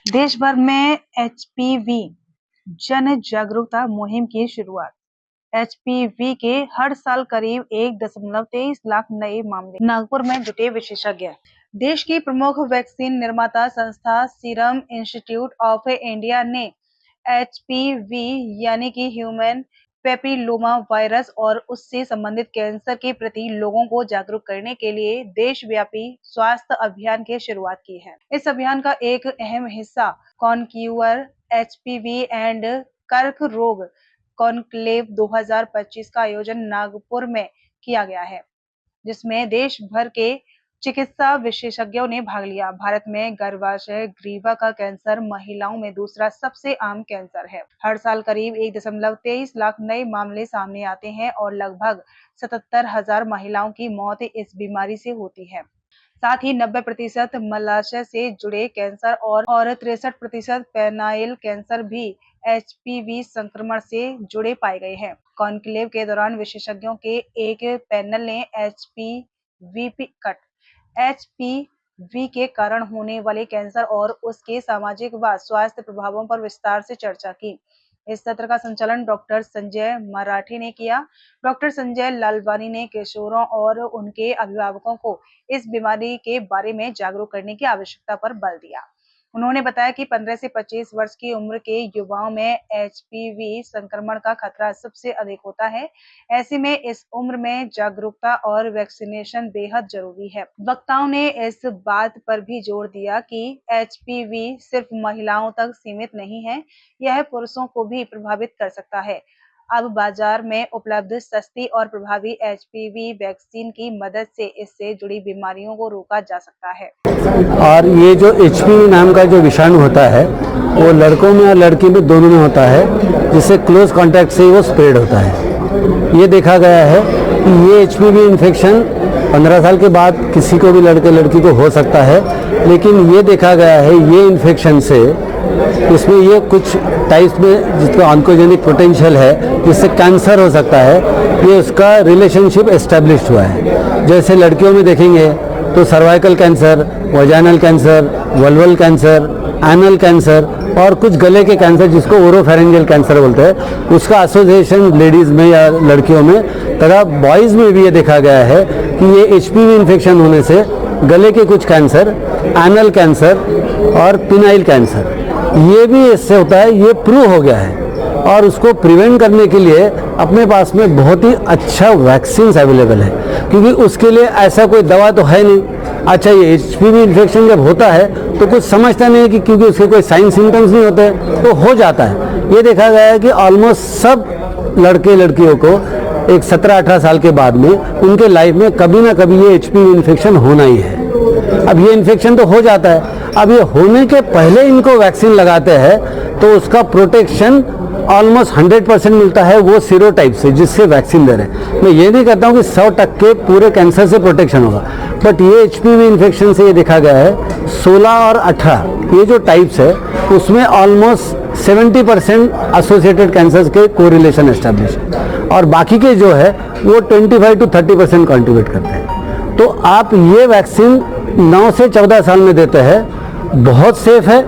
देश भर में एचपीवी जन जागरूकता मुहिम की शुरुआत। एचपीवी के हर साल करीब 1.23 लाख नए मामले। नागपुर में जुटे विशेषज्ञ। देश की प्रमुख वैक्सीन निर्माता संस्था सीरम इंस्टीट्यूट ऑफ इंडिया ने एचपीवी यानी कि ह्यूमन पेपिलोमा वायरस और उससे संबंधित कैंसर के प्रति लोगों को जागरूक करने के लिए देशव्यापी स्वास्थ्य अभियान की शुरुआत की है। इस अभियान का एक अहम हिस्सा कॉन्क्यूर एचपीवी एंड कर्क रोग कॉन्क्लेव 2025 का आयोजन नागपुर में किया गया है, जिसमें देश भर के चिकित्सा विशेषज्ञों ने भाग लिया। भारत में गर्भाशय ग्रीवा का कैंसर महिलाओं में दूसरा सबसे आम कैंसर है। हर साल करीब 1.23 लाख नए मामले सामने आते हैं और लगभग 77,000 महिलाओं की मौत इस बीमारी से होती है। साथ ही 90% मलाशय से जुड़े कैंसर और 63% पेनाइल कैंसर भी एचपीवी संक्रमण से जुड़े पाए गए हैं। कॉन्क्लेव के दौरान विशेषज्ञों के एक पैनल ने एचपीवी के कारण होने वाले कैंसर और उसके सामाजिक व स्वास्थ्य प्रभावों पर विस्तार से चर्चा की। इस सत्र का संचालन डॉक्टर संजय मराठी ने किया। डॉक्टर संजय लालवानी ने किशोरों और उनके अभिभावकों को इस बीमारी के बारे में जागरूक करने की आवश्यकता पर बल दिया। उन्होंने बताया कि 15 से 25 वर्ष की उम्र के युवाओं में एचपीवी संक्रमण का खतरा सबसे अधिक होता है। ऐसे में इस उम्र में जागरूकता और वैक्सीनेशन बेहद जरूरी है। वक्ताओं ने इस बात पर भी जोर दिया कि एचपीवी सिर्फ महिलाओं तक सीमित नहीं है, यह पुरुषों को भी प्रभावित कर सकता है। अब बाजार में उपलब्ध सस्ती और प्रभावी एचपीवी वैक्सीन की मदद से इससे जुड़ी बीमारियों को रोका जा सकता है। और ये जो एचपीवी नाम का जो विषाणु होता है वो लड़कों में और लड़की में दोनों में होता है, जिससे क्लोज कांटेक्ट से वो स्प्रेड होता है। ये देखा गया है कि ये एचपीवी इन्फेक्शन 15 साल के बाद किसी को भी लड़के लड़की को हो सकता है, लेकिन ये देखा गया है ये इन्फेक्शन से इसमें ये कुछ टाइप्स में जिसका ऑन्कोजेनिक पोटेंशियल है, जिससे कैंसर हो सकता है, ये उसका रिलेशनशिप एस्टेब्लिश्ड हुआ है। जैसे लड़कियों में देखेंगे तो cervical cancer, vaginal cancer, vulval cancer, anal cancer और कुछ गले के कैंसर जिसको ओरोफेरेंजियल कैंसर बोलते हैं, उसका एसोसिएशन लेडीज़ में या लड़कियों में तथा बॉयज़ में भी ये देखा गया है कि ये एचपीवी इन्फेक्शन होने से गले के कुछ कैंसर, एनल कैंसर और पिनाइल कैंसर ये भी इससे होता है। ये प्रूव हो गया है और उसको प्रिवेंट करने के लिए अपने पास में बहुत ही अच्छा वैक्सीन अवेलेबल है, क्योंकि उसके लिए ऐसा कोई दवा तो है नहीं। अच्छा, ये एचपीवी इन्फेक्शन जब होता है तो कुछ समझता नहीं है कि क्योंकि उसके कोई साइन सिम्टम्स नहीं होते तो हो जाता है। ये देखा गया है कि ऑलमोस्ट सब लड़के लड़कियों को एक 17-18 साल के बाद में उनके लाइफ में कभी ना कभी ये एचपीवी इन्फेक्शन होना ही है। अब ये इन्फेक्शन तो हो जाता है, अब ये होने के पहले इनको वैक्सीन लगाते हैं तो उसका प्रोटेक्शन ऑलमोस्ट 100% मिलता है वो सीरोटाइप से जिससे वैक्सीन दे रहे हैं। मैं ये नहीं कहता हूँ कि 100% पूरे कैंसर से प्रोटेक्शन होगा, बट ये एचपीवी इन्फेक्शन से ये देखा गया है 16 और 18 ये जो टाइप्स है उसमें ऑलमोस्ट 70% एसोसिएटेड कैंसर के कोरिलेशन एस्टैब्लिश है और बाकी के जो है वो 25 to 30% कॉन्ट्रीब्यूट करते हैं। तो आप ये वैक्सीन 9 से 14 साल में देते हैं, बहुत सेफ है,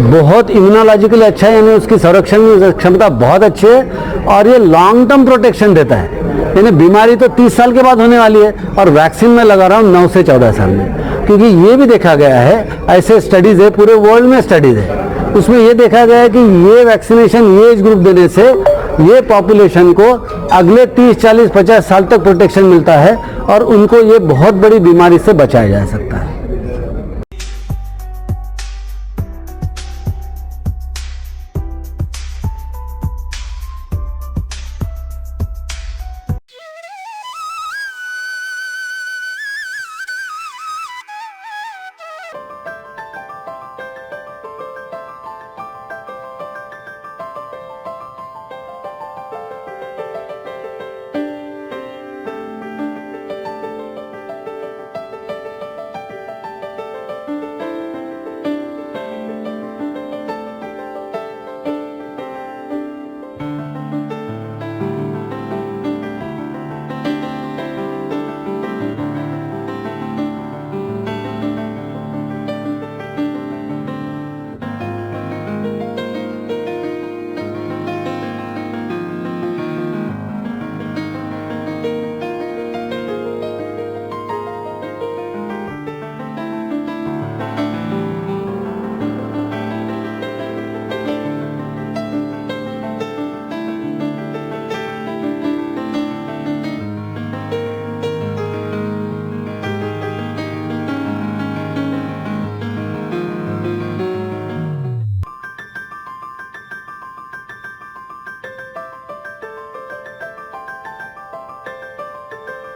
बहुत इम्यूनोलॉजिकली अच्छा है, यानी उसकी संरक्षण क्षमता बहुत अच्छी है और ये लॉन्ग टर्म प्रोटेक्शन देता है। यानी बीमारी तो 30 साल के बाद होने वाली है और वैक्सीन में लगा रहा हूँ 9 से 14 साल में, क्योंकि ये भी देखा गया है, ऐसे स्टडीज़ है, पूरे वर्ल्ड में स्टडीज़ है, उसमें ये देखा गया है कि ये वैक्सीनेशन ये एज ग्रुप देने से ये पॉपुलेशन को अगले 30, 40, 50 साल तक प्रोटेक्शन मिलता है और उनको ये बहुत बड़ी बीमारी से बचाया जा सकता है।